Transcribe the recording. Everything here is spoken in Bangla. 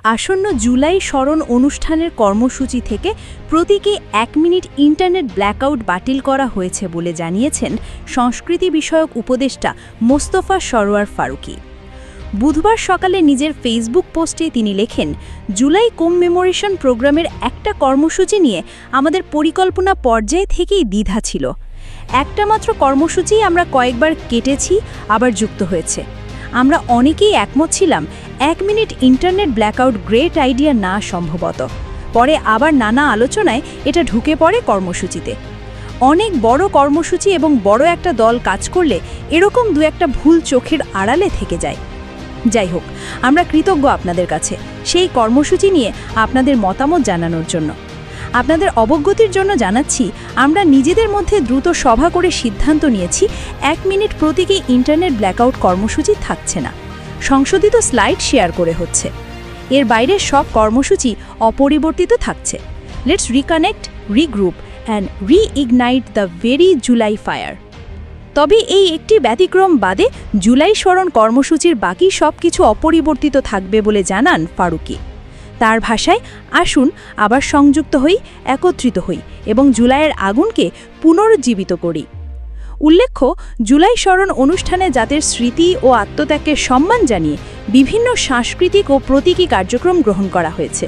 আসন্ন জুলাই স্মরণ অনুষ্ঠানের কর্মসূচি থেকে প্রতীকী 1 মিনিট ইন্টারনেট ব্ল্যাকআউট বাতিল করা হয়েছে বলে জানিয়েছেন সংস্কৃতি বিষয়ক উপদেষ্টা মোস্তফা সরোয়ার ফারুকী। বুধবার সকালে নিজের ফেসবুক পোস্টে তিনি লেখেন, জুলাই কমমেমোরেশন প্রোগ্রামের একটা কর্মসূচি নিয়ে আমাদের পরিকল্পনা পর্যায়ে থেকেই দ্বিধা ছিল। একটা মাত্র কর্মসূচি আমরা কয়েকবার কেটেছি, আবার যুক্ত হয়েছে। আমরা অনেকেই একমত ছিলাম 1 minute internet blackout great idea না সম্ভবত। পরে আবার নানা আলোচনায় এটা ঢুকে পড়ে কর্মসূচিতে। অনেক বড় কর্মসূচি এবং বড় একটা দল কাজ করলে এরকম দু একটা ভুল চোখের আড়ালে থেকে যায়। যাই হোক, আমরা কৃতজ্ঞ আপনাদের কাছে সেই কর্মসূচি নিয়ে আপনাদের মতামত জানানোর জন্য। আপনাদের অবগতির জন্য জানাচ্ছি, আমরা নিজেদের মধ্যে দ্রুত সভা করে সিদ্ধান্ত নিয়েছি 1 মিনিট প্রতীকী ইন্টারনেট ব্ল্যাকআউট কর্মসূচি থাকছে না, সংশোধিত স্লাইড শেয়ার করে হচ্ছে। এর বাইরে সব কর্মসূচি অপরিবর্তিত থাকছে। Let's reconnect, regroup and reignite the very July fire. তবে এই একটি ব্যতিক্রম বাদে জুলাই স্মরণ কর্মসূচির বাকি সব কিছু অপরিবর্তিত থাকবে বলে জানান ফারুকী। তার ভাষায়, আসুন আবার সংযুক্ত হই, একত্রিত হই এবং জুলাইয়ের আগুনকে পুনরুজ্জীবিত করি। উল্লেখ্য, জুলাই স্মরণ অনুষ্ঠানে জাতির স্মৃতি ও আত্মত্যাগকে সম্মান জানিয়ে বিভিন্ন সাংস্কৃতিক ও প্রতীকী কার্যক্রম গ্রহণ করা হয়েছে।